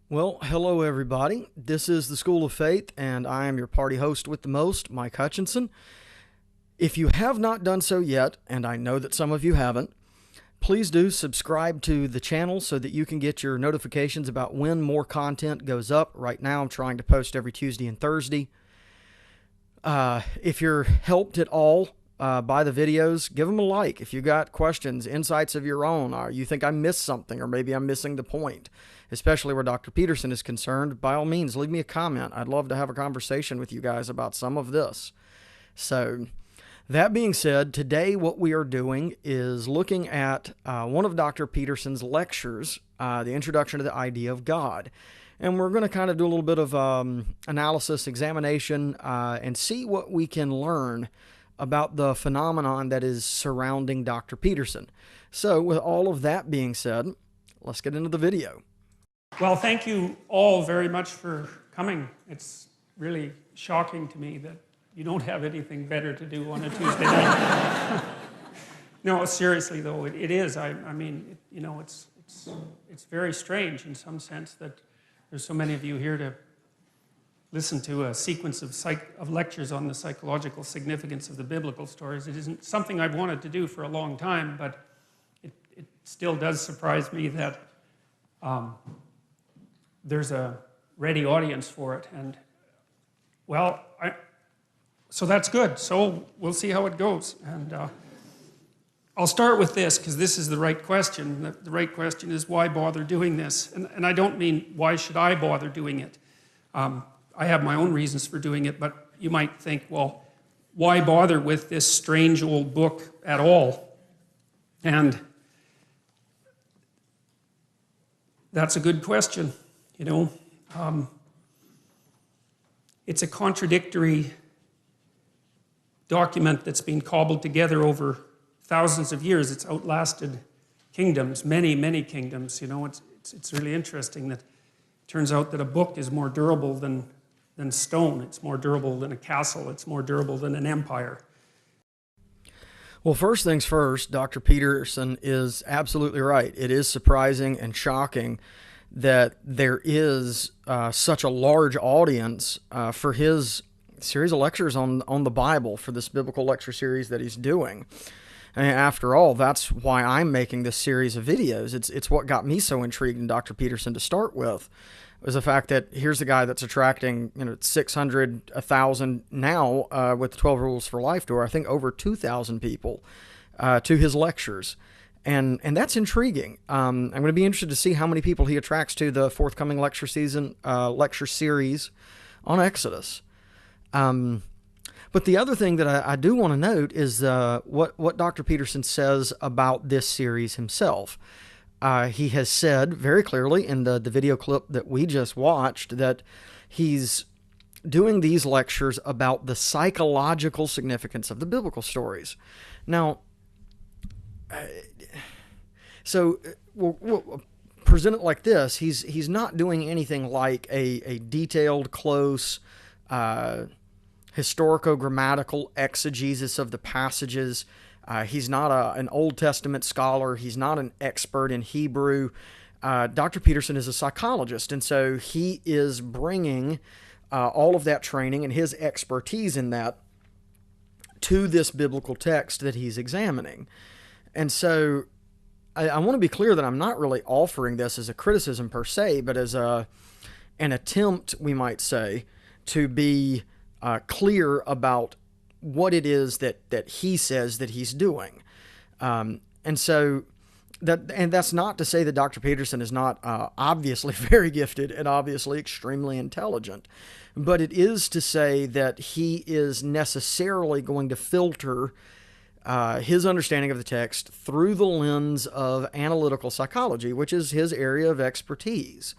Well, hello everybody. This is the School of Faith, and I am your party host with the most, Mike Hutchinson. If you have not done so yet, and I know that some of you haven't, please do subscribe to the channel so that you can get your notifications about when more content goes up. Right now, I'm trying to post every Tuesday and Thursday. If you're helped at all by the videos, give them a like. If you got questions, insights of your own, or you think I missed something, or maybe I'm missing the point, especially where Dr. Peterson is concerned, by all means, leave me a comment. I'd love to have a conversation with you guys about some of this. So, that being said, today what we are doing is looking at one of Dr. Peterson's lectures, the Introduction to the Idea of God. And we're going to kind of do a little bit of analysis, examination, and see what we can learn about the phenomenon that is surrounding Dr. Peterson. So, with all of that being said, let's get into the video. Well, thank you all very much for coming. It's really shocking to me that you don't have anything better to do on a Tuesday night. No, seriously though, it is. I mean, you know, it's very strange in some sense that there's so many of you here to listen to a sequence of lectures on the psychological significance of the biblical stories. It isn't something I've wanted to do for a long time, but it still does surprise me that there's a ready audience for it. And, well, so that's good. So we'll see how it goes. And I'll start with this, because this is the right question. The right question is, why bother doing this? And I don't mean, why should I bother doing it? I have my own reasons for doing it, but you might think, well, why bother with this strange old book at all? And that's a good question, you know. It's a contradictory document that's been cobbled together over thousands of years. It's outlasted kingdoms, many, many kingdoms. You know, it's really interesting that it turns out that a book is more durable than stone. It's more durable than a castle. It's more durable than an empire. Well, first things first, Dr. Peterson is absolutely right. It is surprising and shocking that there is such a large audience for his series of lectures on the Bible, for this biblical lecture series that he's doing. And after all, that's why I'm making this series of videos. It's what got me so intrigued in Dr. Peterson to start with, was the fact that here's a guy that's attracting 600, 1,000 now with the 12 Rules for Life tour. I think over 2,000 people to his lectures. And that's intriguing. I'm going to be interested to see how many people he attracts to the forthcoming lecture series on Exodus. But the other thing that I do want to note is what Dr. Peterson says about this series himself. He has said very clearly in the video clip that we just watched that he's doing these lectures about the psychological significance of the biblical stories. Now, so we'll present it like this. He's not doing anything like a detailed, close, historico-grammatical exegesis of the passages. He's not an Old Testament scholar. He's not an expert in Hebrew. Dr. Peterson is a psychologist, and so he is bringing all of that training and his expertise in that to this biblical text that he's examining. And so I want to be clear that I'm not really offering this as a criticism per se, but as an attempt, we might say, to be clear about what it is that he says that he's doing. And that's not to say that Dr. Peterson is not obviously very gifted and obviously extremely intelligent, but it is to say that he is necessarily going to filter his understanding of the text through the lens of analytical psychology, which is his area of expertise.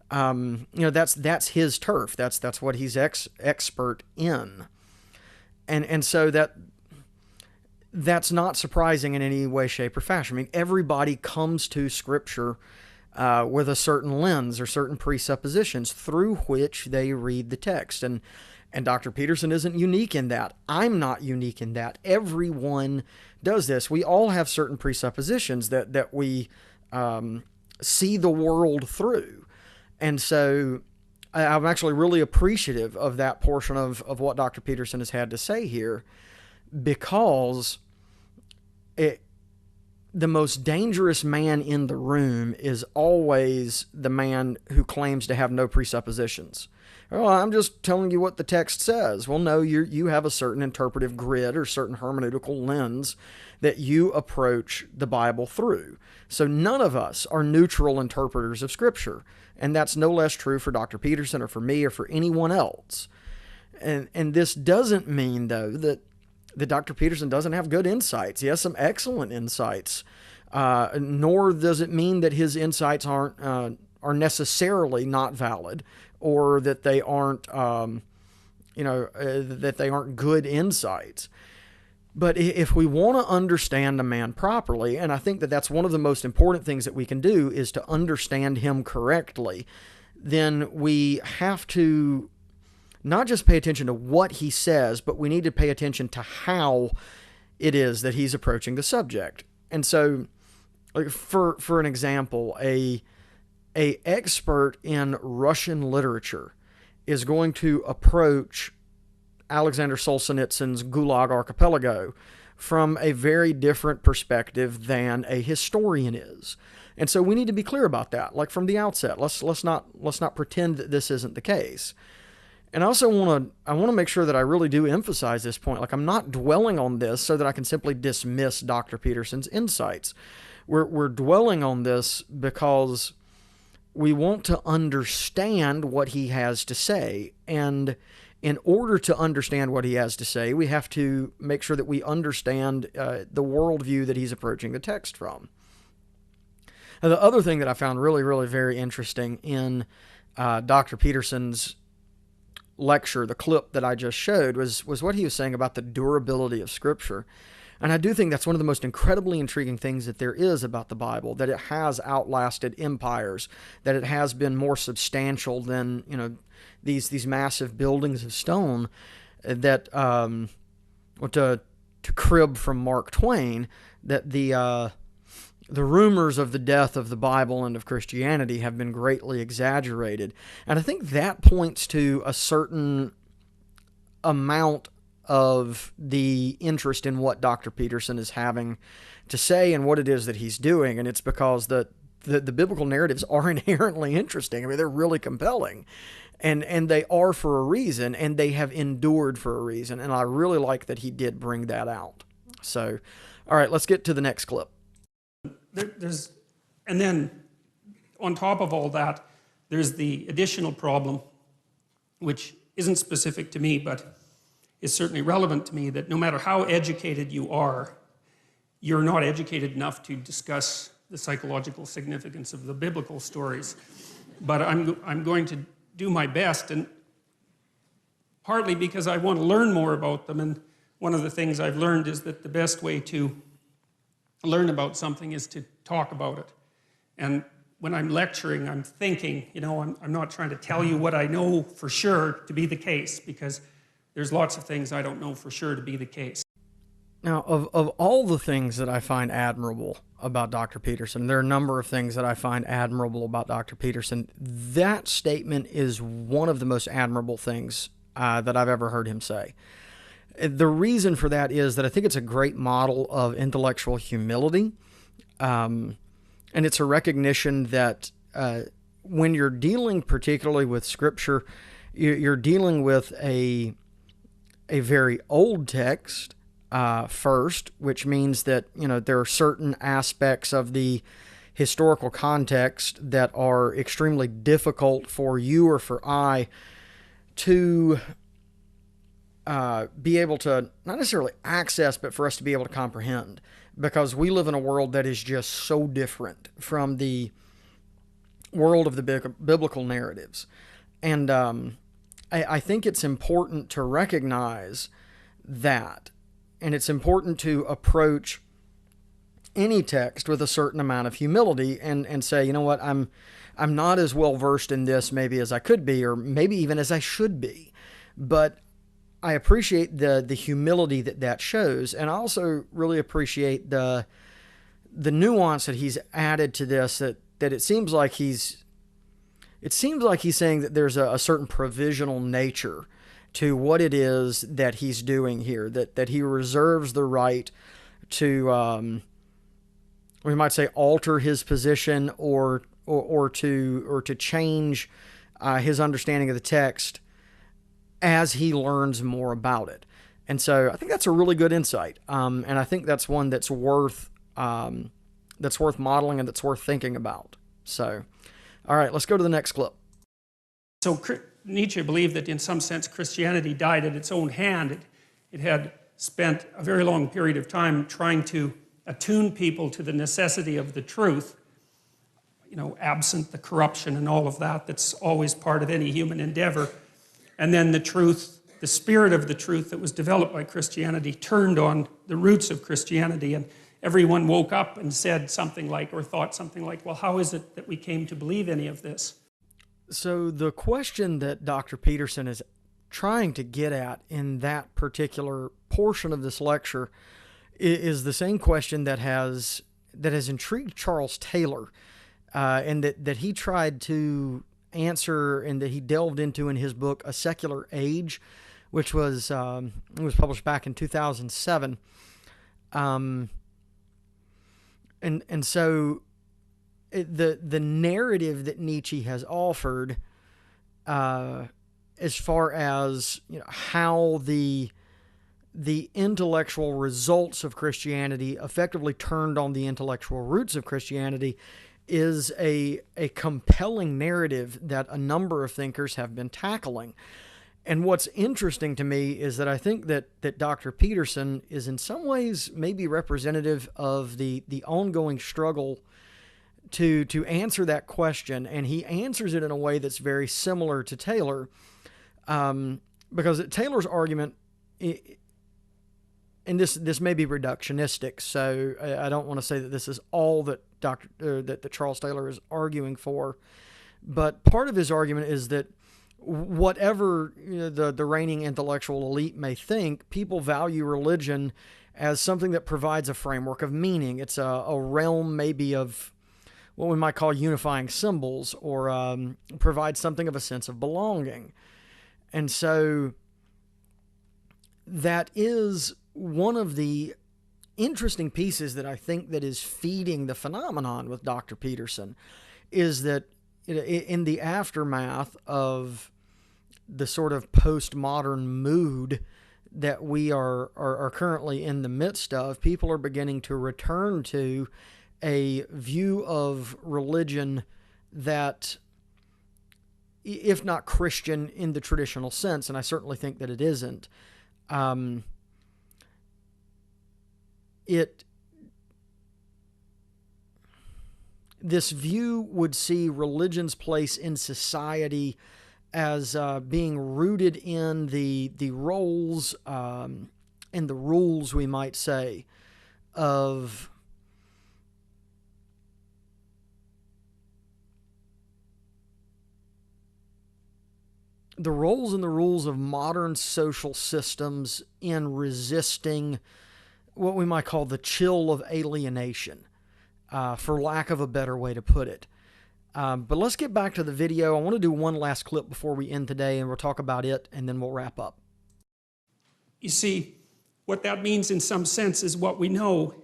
That's his turf. That's what he's expert in. And so that's not surprising in any way, shape, or fashion. I mean, everybody comes to Scripture with a certain lens or certain presuppositions through which they read the text. And Dr. Peterson isn't unique in that. I'm not unique in that. Everyone does this. We all have certain presuppositions that we see the world through. And so I'm actually really appreciative of that portion of what Dr. Peterson has had to say here, because the most dangerous man in the room is always the man who claims to have no presuppositions. Well, I'm just telling you what the text says. Well, no, you have a certain interpretive grid or certain hermeneutical lens that you approach the Bible through. So none of us are neutral interpreters of Scripture. And that's no less true for Dr. Peterson or for me or for anyone else. And this doesn't mean, though, that Dr. Peterson doesn't have good insights. He has some excellent insights. Nor does it mean that his insights are necessarily not valid, or that they aren't, that they aren't good insights. But if we want to understand a man properly, and I think that that's one of the most important things that we can do is to understand him correctly, then we have to not just pay attention to what he says, but we need to pay attention to how it is that he's approaching the subject. And so, like for an example, a expert in Russian literature is going to approach Alexander Solzhenitsyn's Gulag Archipelago from a very different perspective than a historian is. And so we need to be clear about that, like from the outset. Let's not pretend that this isn't the case. And I also want to make sure that I really do emphasize this point. Like, I'm not dwelling on this so that I can simply dismiss Dr. Peterson's insights. We're dwelling on this because we want to understand what he has to say. And in order to understand what he has to say, we have to make sure that we understand the worldview that he's approaching the text from. Now, the other thing that I found really, really very interesting in Dr. Peterson's lecture, the clip that I just showed, was what he was saying about the durability of Scripture. And I do think that's one of the most incredibly intriguing things that there is about the Bible, that it has outlasted empires, that it has been more substantial than, these massive buildings of stone, that, to crib from Mark Twain, that the rumors of the death of the Bible and of Christianity have been greatly exaggerated. And I think that points to a certain amount of the interest in what Dr. Peterson is having to say and what it is that he's doing. And it's because the biblical narratives are inherently interesting. I mean, they're really compelling. And they are for a reason, and they have endured for a reason. And I really like that he did bring that out. So, all right, let's get to the next clip. And then on top of all that, there's the additional problem, which isn't specific to me, but is certainly relevant to me, that no matter how educated you are, you're not educated enough to discuss the psychological significance of the biblical stories. But I'm going to do my best, and partly because I want to learn more about them. And one of the things I've learned is that the best way to learn about something is to talk about it. And when I'm lecturing, I'm thinking, I'm not trying to tell you what I know for sure to be the case, because there's lots of things I don't know for sure to be the case. Now, of all the things that I find admirable about Dr. Peterson, there are a number of things that I find admirable about Dr. Peterson. That statement is one of the most admirable things that I've ever heard him say. The reason for that is that I think it's a great model of intellectual humility. And it's a recognition that when you're dealing particularly with Scripture, you're dealing with a very old text first, which means that, there are certain aspects of the historical context that are extremely difficult for you or for I to be able to not necessarily access, but for us to be able to comprehend, because we live in a world that is just so different from the world of the biblical narratives. And I think it's important to recognize that, and it's important to approach any text with a certain amount of humility and say, you know what, I'm not as well versed in this maybe as I could be, or maybe even as I should be, but I appreciate the humility that shows, and I also really appreciate the nuance that he's added to this, that it seems like he's It seems like he's saying that there's a certain provisional nature to what it is that he's doing here, that he reserves the right to, we might say, alter his position or to change his understanding of the text as he learns more about it. And so I think that's a really good insight, and I think that's one that's worth modeling and that's worth thinking about. So, all right, let's go to the next clip. So Nietzsche believed that in some sense Christianity died at its own hand. It had spent a very long period of time trying to attune people to the necessity of the truth, absent the corruption and all of that that's always part of any human endeavor. And then the truth, the spirit of the truth that was developed by Christianity turned on the roots of Christianity, and everyone woke up and said something like, or thought something like, well, how is it that we came to believe any of this? So the question that Dr. Peterson is trying to get at in that particular portion of this lecture is the same question that has intrigued Charles Taylor, and that he tried to answer and that he delved into in his book A Secular Age, which was published back in 2007. And so the narrative that Nietzsche has offered, as far as how the intellectual results of Christianity effectively turned on the intellectual roots of Christianity, is a compelling narrative that a number of thinkers have been tackling. And what's interesting to me is that I think that Dr. Peterson is in some ways maybe representative of the ongoing struggle to answer that question, and he answers it in a way that's very similar to Taylor, because Taylor's argument, and this may be reductionistic, so I don't want to say that this is all that that Charles Taylor is arguing for, but part of his argument is that whatever the reigning intellectual elite may think, people value religion as something that provides a framework of meaning. It's a realm maybe of what we might call unifying symbols, or provide something of a sense of belonging. And so that is one of the interesting pieces that I think that is feeding the phenomenon with Dr. Peterson, is that in the aftermath of the sort of postmodern mood that we are currently in the midst of, people are beginning to return to a view of religion that, if not Christian in the traditional sense, and I certainly think that it isn't, this view would see religion's place in society as being rooted in the roles and the rules, we might say, of the roles and the rules of modern social systems in resisting what we might call the chill of alienation, for lack of a better way to put it. But let's get back to the video. I want to do one last clip before we end today, and we'll talk about it, and then we'll wrap up. You see, what that means in some sense is what we know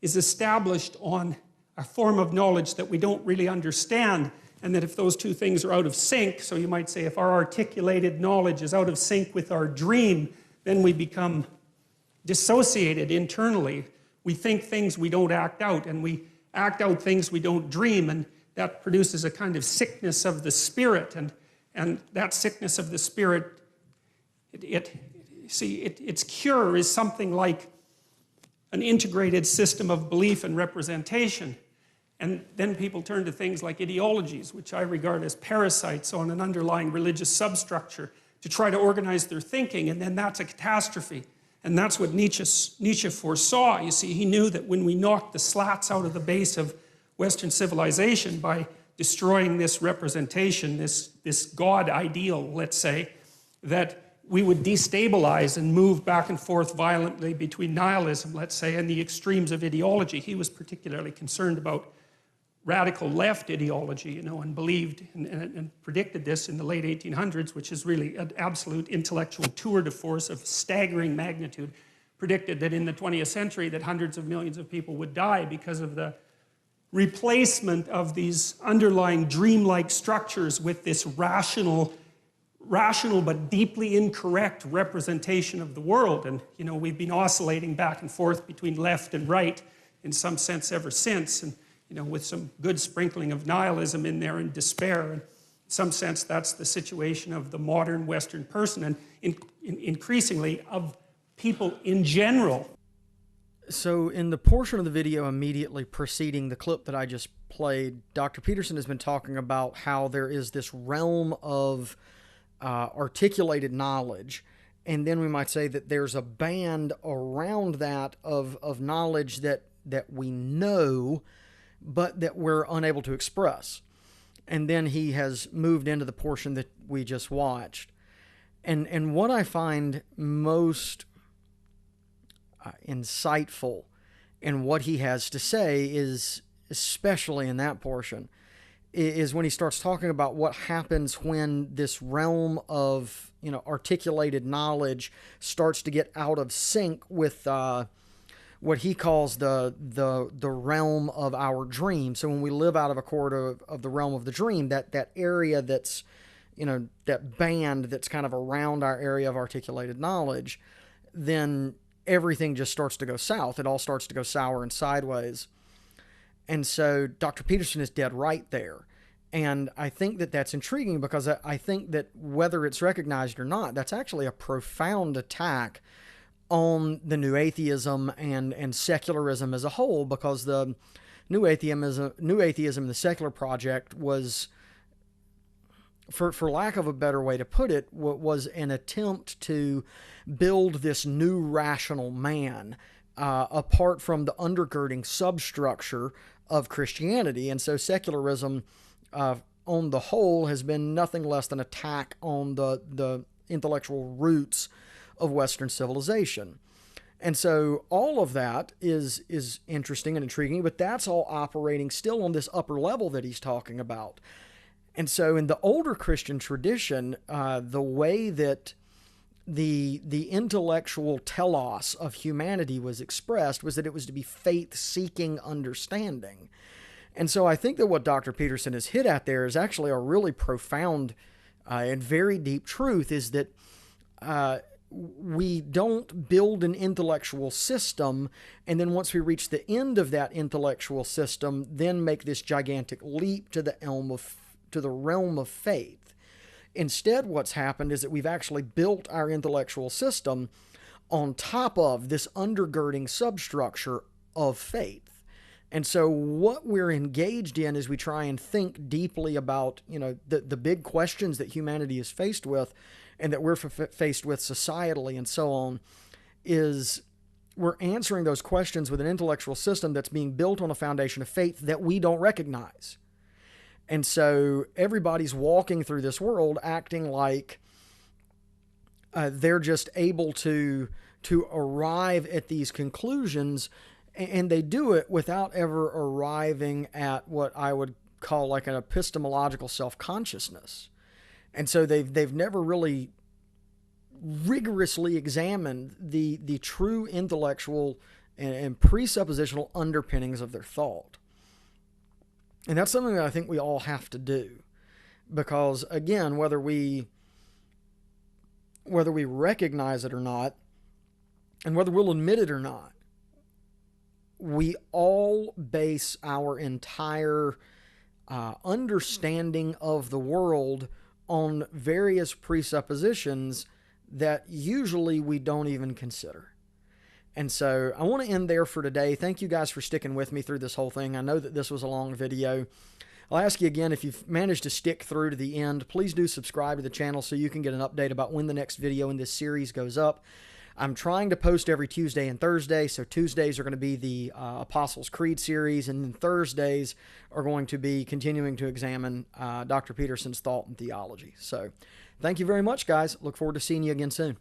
is established on a form of knowledge that we don't really understand, and that if those two things are out of sync, so you might say if our articulated knowledge is out of sync with our dream, then we become dissociated internally. We think things we don't act out, and we act out things we don't dream, and that produces a kind of sickness of the spirit, and that sickness of the spirit, its cure is something like an integrated system of belief and representation. And then people turn to things like ideologies, which I regard as parasites on an underlying religious substructure, to try to organize their thinking, and then that's a catastrophe. And that's what Nietzsche foresaw. You see, he knew that when we knocked the slats out of the base of Western civilization by destroying this representation, this God ideal, let's say, that we would destabilize and move back and forth violently between nihilism, let's say, and the extremes of ideology. He was particularly concerned about radical left ideology, you know, and believed and predicted this in the late 1800s, which is really an absolute intellectual tour de force of staggering magnitude, predicted that in the 20th century that hundreds of millions of people would die because of the replacement of these underlying dreamlike structures with this rational but deeply incorrect representation of the world. And, you know, we've been oscillating back and forth between left and right in some sense ever since, and, you know, with some good sprinkling of nihilism in there and despair. And in some sense, that's the situation of the modern Western person, and increasingly of people in general. So in the portion of the video immediately preceding the clip that I just played, Dr. Peterson has been talking about how there is this realm of articulated knowledge, and then we might say that there's a band around that of knowledge that we know, but that we're unable to express. And then he has moved into the portion that we just watched. And what I find most insightful in what he has to say is, especially in that portion, is when he starts talking about what happens when this realm of, you know, articulated knowledge starts to get out of sync with what he calls the realm of our dream. So when we live out of a corridor of the realm of the dream, that area that's, you know, that band that's kind of around our area of articulated knowledge, then everything just starts to go south. It all starts to go sour and sideways. And so Dr. Peterson is dead right there. And I think that that's intriguing, because I think that whether it's recognized or not, that's actually a profound attack on the new atheism and secularism as a whole, because the new atheism, the secular project, was, for lack of a better way to put it, was an attempt to build this new rational man apart from the undergirding substructure of Christianity. And so secularism, on the whole, has been nothing less than an attack on the intellectual roots of Western civilization. And so all of that is interesting and intriguing, but that's all operating still on this upper level that he's talking about. And so in the older Christian tradition, the way that the intellectual telos of humanity was expressed was that it was to be faith-seeking understanding. And so I think that what Dr. Peterson has hit at there is actually a really profound and very deep truth, is that we don't build an intellectual system, and then once we reach the end of that intellectual system, then make this gigantic leap to the realm of faith. Instead, what's happened is that we've actually built our intellectual system on top of this undergirding substructure of faith. And so what we're engaged in as we try and think deeply about, you know, the big questions that humanity is faced with, and that we're faced with societally and so on, is we're answering those questions with an intellectual system that's being built on a foundation of faith that we don't recognize. And so everybody's walking through this world acting like they're just able to arrive at these conclusions, and they do it without ever arriving at what I would call like an epistemological self-consciousness. And so they've never really rigorously examined the true intellectual and presuppositional underpinnings of their thought. And that's something that I think we all have to do, because again, whether we recognize it or not, and whether we'll admit it or not, we all base our entire understanding of the world on various presuppositions that usually we don't even consider. And so I want to end there for today. Thank you guys for sticking with me through this whole thing. I know that this was a long video. I'll ask you again, if you've managed to stick through to the end, please do subscribe to the channel so you can get an update about when the next video in this series goes up. I'm trying to post every Tuesday and Thursday, so Tuesdays are going to be the Apostles' Creed series, and then Thursdays are going to be continuing to examine Dr. Peterson's thought and theology. So thank you very much, guys. Look forward to seeing you again soon.